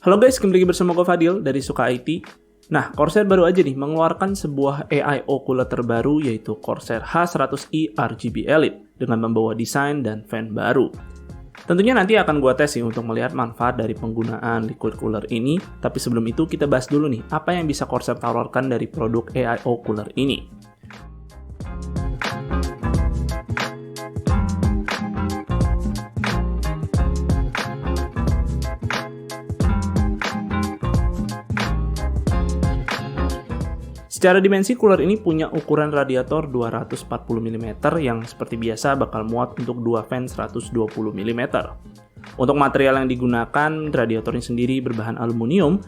Halo guys, kembali lagi bersama gue Fadil dari Suka IT. Nah, Corsair baru aja nih mengeluarkan sebuah AIO cooler terbaru yaitu Corsair H100i RGB Elite dengan membawa desain dan fan baru. Tentunya nanti akan gue tes sih untuk melihat manfaat dari penggunaan liquid cooler ini, tapi sebelum itu kita bahas dulu nih apa yang bisa Corsair tawarkan dari produk AIO cooler ini. Secara dimensi, cooler ini punya ukuran radiator 240 mm yang seperti biasa bakal muat untuk 2 fan 120 mm. Untuk material yang digunakan, radiatornya sendiri berbahan aluminium.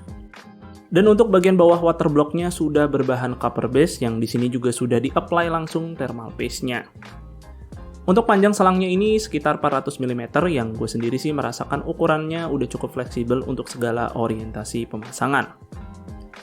Dan untuk bagian bawah waterblocknya sudah berbahan copper base yang di sini juga sudah di-apply langsung thermal paste-nya. Untuk panjang selangnya ini sekitar 400 mm yang gue sendiri sih merasakan ukurannya udah cukup fleksibel untuk segala orientasi pemasangan.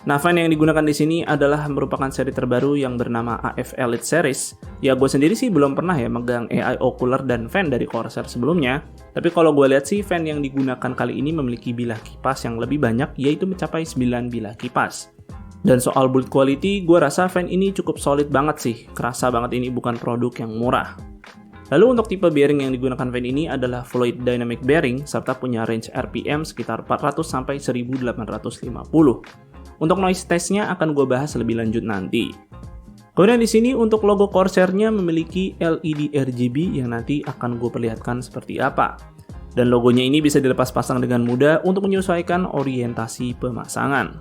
Nah, fan yang digunakan di sini adalah merupakan seri terbaru yang bernama AF Elite Series. Ya, gue sendiri sih belum pernah ya megang AIO cooler dan fan dari Corsair sebelumnya. Tapi kalau gue lihat sih, fan yang digunakan kali ini memiliki bilah kipas yang lebih banyak, yaitu mencapai 9 bilah kipas. Dan soal build quality, gue rasa fan ini cukup solid banget sih. Kerasa banget ini bukan produk yang murah. Lalu untuk tipe bearing yang digunakan fan ini adalah fluid dynamic bearing, serta punya range RPM sekitar 400-1850. Untuk noise test-nya akan gue bahas lebih lanjut nanti. Kemudian di sini untuk logo Corsair-nya memiliki LED RGB yang nanti akan gue perlihatkan seperti apa. Dan logonya ini bisa dilepas pasang dengan mudah untuk menyesuaikan orientasi pemasangan.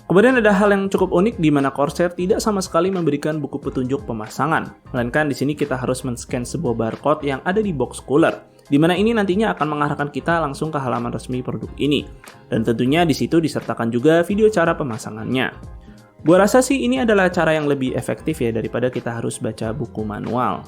Kemudian ada hal yang cukup unik di mana Corsair tidak sama sekali memberikan buku petunjuk pemasangan. Melainkan di sini kita harus men-scan sebuah barcode yang ada di box cooler, di mana ini nantinya akan mengarahkan kita langsung ke halaman resmi produk ini. Dan tentunya di situ disertakan juga video cara pemasangannya. Gua rasa sih ini adalah cara yang lebih efektif ya daripada kita harus baca buku manual.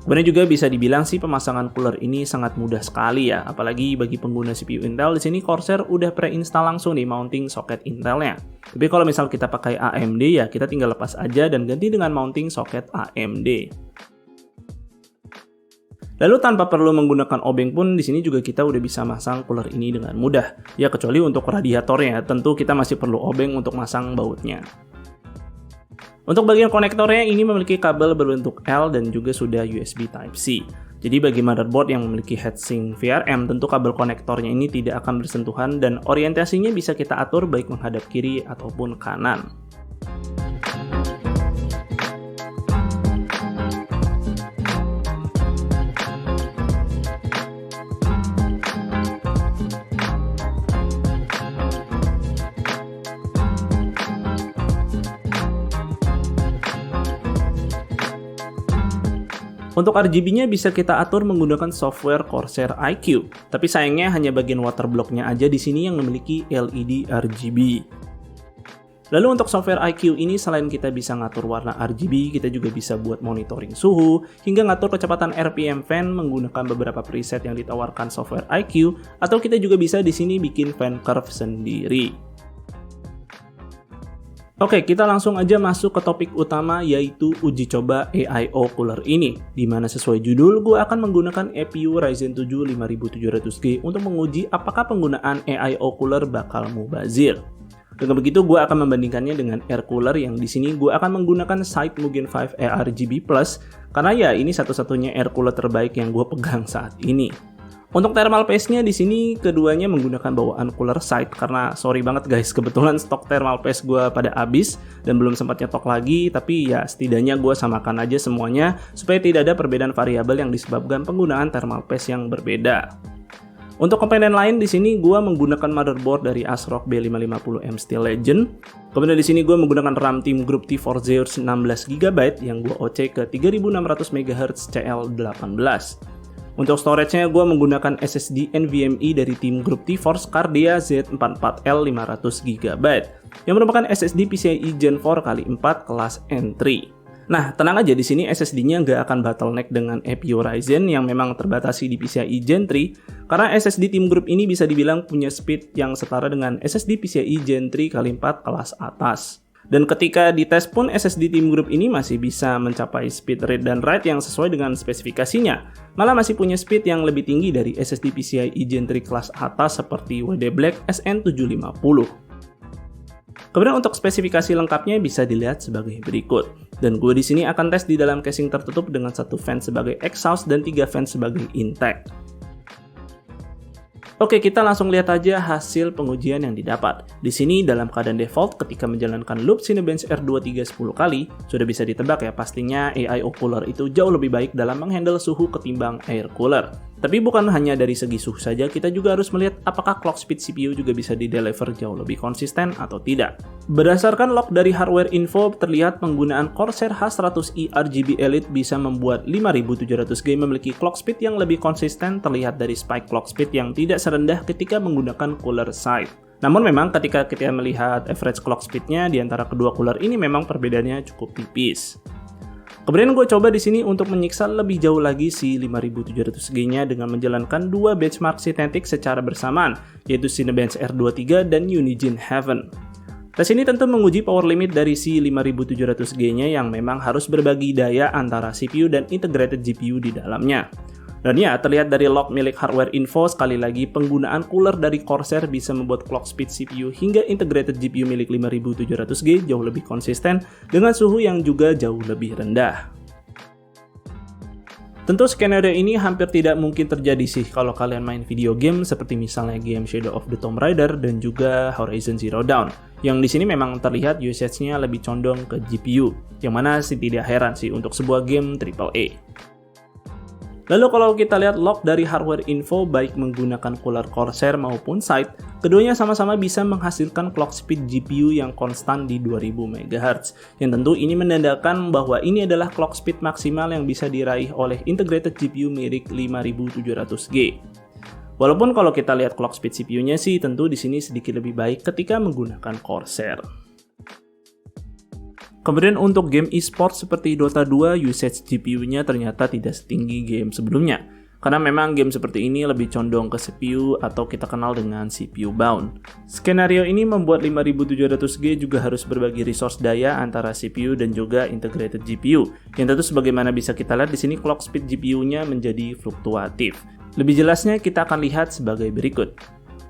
Kemudian juga bisa dibilang sih pemasangan cooler ini sangat mudah sekali ya, apalagi bagi pengguna CPU Intel. Di sini Corsair udah pre-install langsung nih mounting soket Intelnya. Tapi kalau misal kita pakai AMD ya kita tinggal lepas aja dan ganti dengan mounting soket AMD. Lalu tanpa perlu menggunakan obeng pun di sini juga kita udah bisa masang cooler ini dengan mudah. Ya kecuali untuk radiatornya, tentu kita masih perlu obeng untuk masang bautnya. Untuk bagian konektornya ini memiliki kabel berbentuk L dan juga sudah USB Type-C. Jadi bagi motherboard yang memiliki heatsink VRM, tentu kabel konektornya ini tidak akan bersentuhan dan orientasinya bisa kita atur baik menghadap kiri ataupun kanan. Untuk RGB-nya bisa kita atur menggunakan software Corsair iCUE, tapi sayangnya hanya bagian waterblock-nya aja di sini yang memiliki LED RGB. Lalu untuk software iCUE ini selain kita bisa ngatur warna RGB, kita juga bisa buat monitoring suhu, hingga ngatur kecepatan RPM fan menggunakan beberapa preset yang ditawarkan software iCUE, atau kita juga bisa di sini bikin fan curve sendiri. Oke, kita langsung aja masuk ke topik utama yaitu uji coba AIO cooler ini. Dimana sesuai judul, gue akan menggunakan APU Ryzen 7 5700G untuk menguji apakah penggunaan AIO cooler bakal mubazir. Dengan begitu, gue akan membandingkannya dengan air cooler yang di sini gue akan menggunakan Site Mugen 5 ARGB Plus karena ya ini satu-satunya air cooler terbaik yang gue pegang saat ini. Untuk thermal paste-nya di sini keduanya menggunakan bawaan cooler site karena sorry banget guys, kebetulan stok thermal paste gue pada habis dan belum sempat nyetok lagi, tapi ya setidaknya gue samakan aja semuanya supaya tidak ada perbedaan variabel yang disebabkan penggunaan thermal paste yang berbeda. Untuk komponen lain di sini gue menggunakan motherboard dari ASRock B550M Steel Legend. Kemudian di sini gue menggunakan RAM Team Group T4 Zeus 16GB yang gue OC ke 3600 MHz CL18. Untuk storage-nya gue menggunakan SSD NVMe dari Team Group T-Force Cardia Z44L 500GB yang merupakan SSD PCIe Gen 4 x 4 kelas N3. Nah, tenang aja di sini SSD-nya nggak akan bottleneck dengan APU Ryzen yang memang terbatasi di PCIe Gen 3 karena SSD Team Group ini bisa dibilang punya speed yang setara dengan SSD PCIe Gen 3 x 4 kelas atas. Dan ketika dites pun SSD Team Group ini masih bisa mencapai speed read dan write yang sesuai dengan spesifikasinya. Malah masih punya speed yang lebih tinggi dari SSD PCIe Gen 3 kelas atas seperti WD Black SN750. Kemudian untuk spesifikasi lengkapnya bisa dilihat sebagai berikut. Dan gue di sini akan tes di dalam casing tertutup dengan 1 fan sebagai exhaust dan 3 fan sebagai intake. Oke, kita langsung lihat aja hasil pengujian yang didapat. Di sini dalam keadaan default ketika menjalankan loop Cinebench R23 10 kali, sudah bisa ditebak ya pastinya AIO cooler itu jauh lebih baik dalam menghandle suhu ketimbang air cooler. Tapi bukan hanya dari segi suhu saja, kita juga harus melihat apakah clock speed CPU juga bisa di-deliver jauh lebih konsisten atau tidak. Berdasarkan log dari hardware info, terlihat penggunaan Corsair H100i RGB Elite bisa membuat 5700G memiliki clock speed yang lebih konsisten terlihat dari spike clock speed yang tidak serendah ketika menggunakan cooler side. Namun memang ketika kita melihat average clock speednya di antara kedua cooler ini memang perbedaannya cukup tipis. Kemudian gue coba di sini untuk menyiksa lebih jauh lagi si 5700G-nya dengan menjalankan dua benchmark Cinebench secara bersamaan, yaitu Cinebench R23 dan Unigine Heaven. Tes ini tentu menguji power limit dari si 5700G-nya yang memang harus berbagi daya antara CPU dan integrated GPU di dalamnya. Dan ya, terlihat dari log milik hardware info, sekali lagi penggunaan cooler dari Corsair bisa membuat clock speed CPU hingga integrated GPU milik 5700G jauh lebih konsisten dengan suhu yang juga jauh lebih rendah. Tentu skenario ini hampir tidak mungkin terjadi sih kalau kalian main video game seperti misalnya game Shadow of the Tomb Raider dan juga Horizon Zero Dawn. Yang di sini memang terlihat usage-nya lebih condong ke GPU, yang mana sih tidak heran sih untuk sebuah game AAA. Lalu kalau kita lihat log dari hardware info baik menggunakan cooler Corsair maupun Side, keduanya sama-sama bisa menghasilkan clock speed GPU yang konstan di 2000 MHz. Yang tentu ini menandakan bahwa ini adalah clock speed maksimal yang bisa diraih oleh integrated GPU mirip 5700G. Walaupun kalau kita lihat clock speed CPU-nya sih tentu di sini sedikit lebih baik ketika menggunakan Corsair. Kemudian untuk game e-sport seperti Dota 2, usage GPU-nya ternyata tidak setinggi game sebelumnya. Karena memang game seperti ini lebih condong ke CPU atau kita kenal dengan CPU bound. Skenario ini membuat 5700G juga harus berbagi resource daya antara CPU dan juga integrated GPU. Yang tentu sebagaimana bisa kita lihat di sini clock speed GPU-nya menjadi fluktuatif. Lebih jelasnya kita akan lihat sebagai berikut.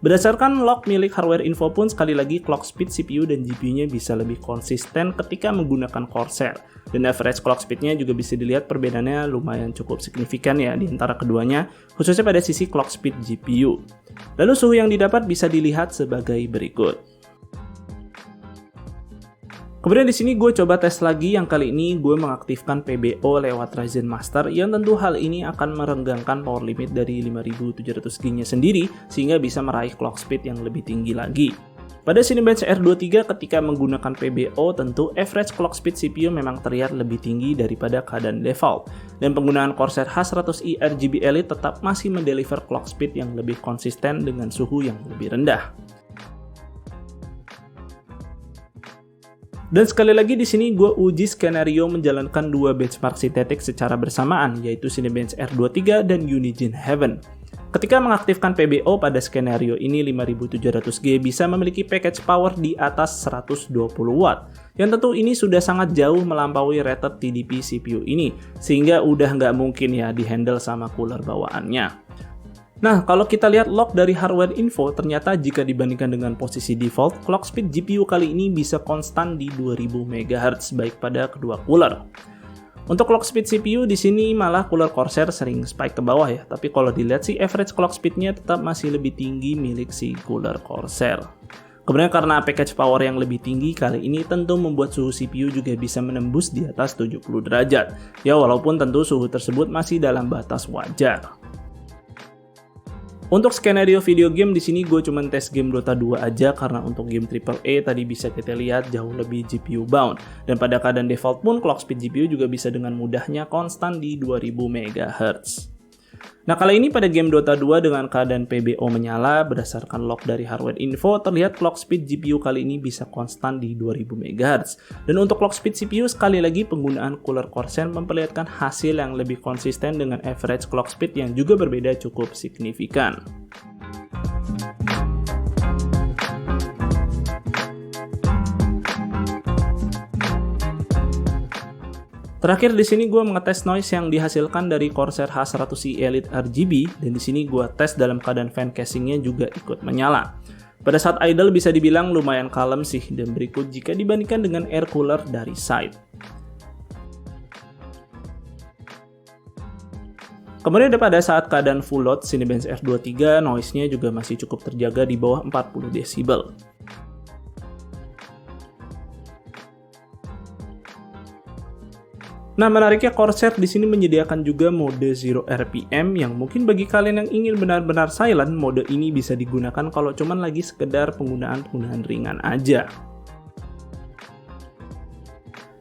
Berdasarkan log milik hardware info pun sekali lagi clock speed CPU dan GPU-nya bisa lebih konsisten ketika menggunakan Corsair. Dan average clock speed-nya juga bisa dilihat perbedaannya lumayan cukup signifikan ya di antara keduanya, khususnya pada sisi clock speed GPU. Lalu suhu yang didapat bisa dilihat sebagai berikut. Kemudian di sini gue coba tes lagi, yang kali ini gue mengaktifkan PBO lewat Ryzen Master yang tentu hal ini akan merenggangkan power limit dari 5700G-nya sendiri sehingga bisa meraih clock speed yang lebih tinggi lagi. Pada Cinebench R23 ketika menggunakan PBO tentu average clock speed CPU memang terlihat lebih tinggi daripada keadaan default dan penggunaan Corsair H100i RGB Elite tetap masih mendeliver clock speed yang lebih konsisten dengan suhu yang lebih rendah. Dan sekali lagi di sini gue uji skenario menjalankan dua benchmark Cinebench secara bersamaan, yaitu Cinebench R23 dan Unigine Heaven. Ketika mengaktifkan PBO pada skenario ini 5700G bisa memiliki package power di atas 120 watt. Yang tentu ini sudah sangat jauh melampaui rated TDP CPU ini, sehingga udah nggak mungkin ya dihandle sama cooler bawaannya. Nah, kalau kita lihat log dari hardware info, ternyata jika dibandingkan dengan posisi default, clock speed GPU kali ini bisa konstan di 2000 MHz baik pada kedua cooler. Untuk clock speed CPU di sini malah cooler Corsair sering spike ke bawah ya, tapi kalau dilihat sih average clock speednya tetap masih lebih tinggi milik si cooler Corsair. Kemudian karena package power yang lebih tinggi kali ini tentu membuat suhu CPU juga bisa menembus di atas 70 derajat. Ya walaupun tentu suhu tersebut masih dalam batas wajar. Untuk skenario video game di sini gue cuma tes game Dota 2 aja karena untuk game AAA tadi bisa kita lihat jauh lebih GPU bound dan pada keadaan default pun clock speed GPU juga bisa dengan mudahnya konstan di 2000 MHz. Nah kali ini pada game Dota 2 dengan keadaan PBO menyala berdasarkan log dari hardware info terlihat clock speed GPU kali ini bisa konstan di 2000 MHz dan untuk clock speed CPU sekali lagi penggunaan cooler Corsair memperlihatkan hasil yang lebih konsisten dengan average clock speed yang juga berbeda cukup signifikan. Terakhir di sini gue mengetes noise yang dihasilkan dari Corsair H100i Elite RGB, dan di sini gue tes dalam keadaan fan casingnya juga ikut menyala. Pada saat idle bisa dibilang lumayan kalem sih, dan berikut jika dibandingkan dengan air cooler dari side. Kemudian pada saat keadaan full load Cinebench F23, noise-nya juga masih cukup terjaga di bawah 40 desibel. Nah, menariknya Corsair di sini menyediakan juga mode 0 RPM yang mungkin bagi kalian yang ingin benar-benar silent, mode ini bisa digunakan kalau cuman lagi sekedar penggunaan ringan aja.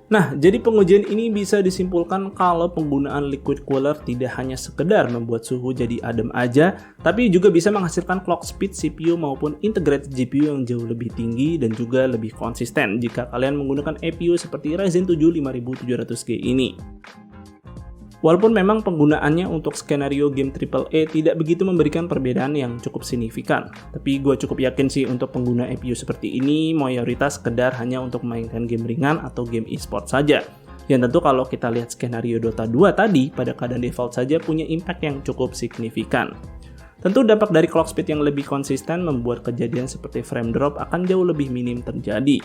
Nah, jadi pengujian ini bisa disimpulkan kalau penggunaan liquid cooler tidak hanya sekedar membuat suhu jadi adem aja, tapi juga bisa menghasilkan clock speed CPU maupun integrated GPU yang jauh lebih tinggi dan juga lebih konsisten jika kalian menggunakan APU seperti Ryzen 7 5700G ini. Walaupun memang penggunaannya untuk skenario game AAA tidak begitu memberikan perbedaan yang cukup signifikan, tapi gue cukup yakin sih untuk pengguna APU seperti ini mayoritas sekedar hanya untuk memainkan game ringan atau game e-sport saja. Yang tentu kalau kita lihat skenario Dota 2 tadi pada keadaan default saja punya impact yang cukup signifikan. Tentu dampak dari clock speed yang lebih konsisten membuat kejadian seperti frame drop akan jauh lebih minim terjadi.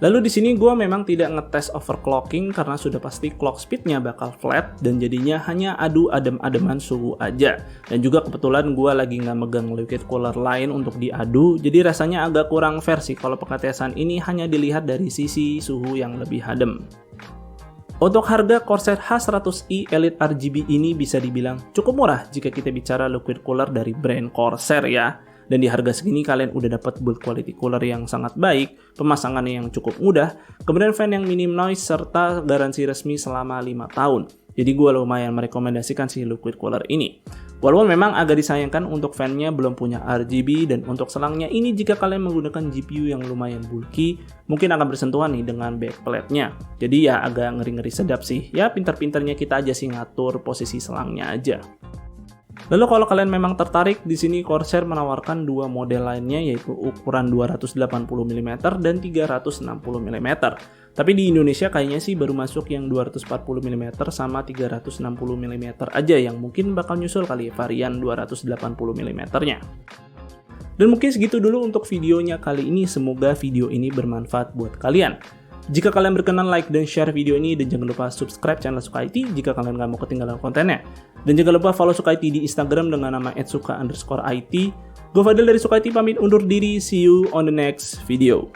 Lalu di sini gue memang tidak ngetes overclocking karena sudah pasti clock speednya bakal flat dan jadinya hanya adu adem-ademan suhu aja. Dan juga kebetulan gue lagi nggak megang liquid cooler lain untuk diadu, jadi rasanya agak kurang fair sih kalau pengetesan ini hanya dilihat dari sisi suhu yang lebih adem. Untuk harga Corsair H100i Elite RGB ini bisa dibilang cukup murah jika kita bicara liquid cooler dari brand Corsair ya. Dan di harga segini kalian udah dapat build quality cooler yang sangat baik, pemasangannya yang cukup mudah, kemudian fan yang minim noise, serta garansi resmi selama 5 tahun. Jadi gue lumayan merekomendasikan si liquid cooler ini. Walaupun memang agak disayangkan untuk fan-nya belum punya RGB, dan untuk selangnya ini jika kalian menggunakan GPU yang lumayan bulky, mungkin akan bersentuhan nih dengan backplate-nya. Jadi ya agak ngeri-ngeri sedap sih, ya pintar-pintarnya kita aja sih ngatur posisi selangnya aja. Lalu kalau kalian memang tertarik, di sini Corsair menawarkan dua model lainnya yaitu ukuran 280 mm dan 360 mm. Tapi di Indonesia kayaknya sih baru masuk yang 240 mm sama 360 mm aja yang mungkin bakal nyusul kali varian 280 mm-nya. Dan mungkin segitu dulu untuk videonya kali ini, semoga video ini bermanfaat buat kalian. Jika kalian berkenan like dan share video ini, dan jangan lupa subscribe channel Suka IT jika kalian gak mau ketinggalan kontennya. Dan jangan lupa follow Suka IT di Instagram dengan nama @suka_IT. Gue Fadil dari Suka IT pamit undur diri, see you on the next video.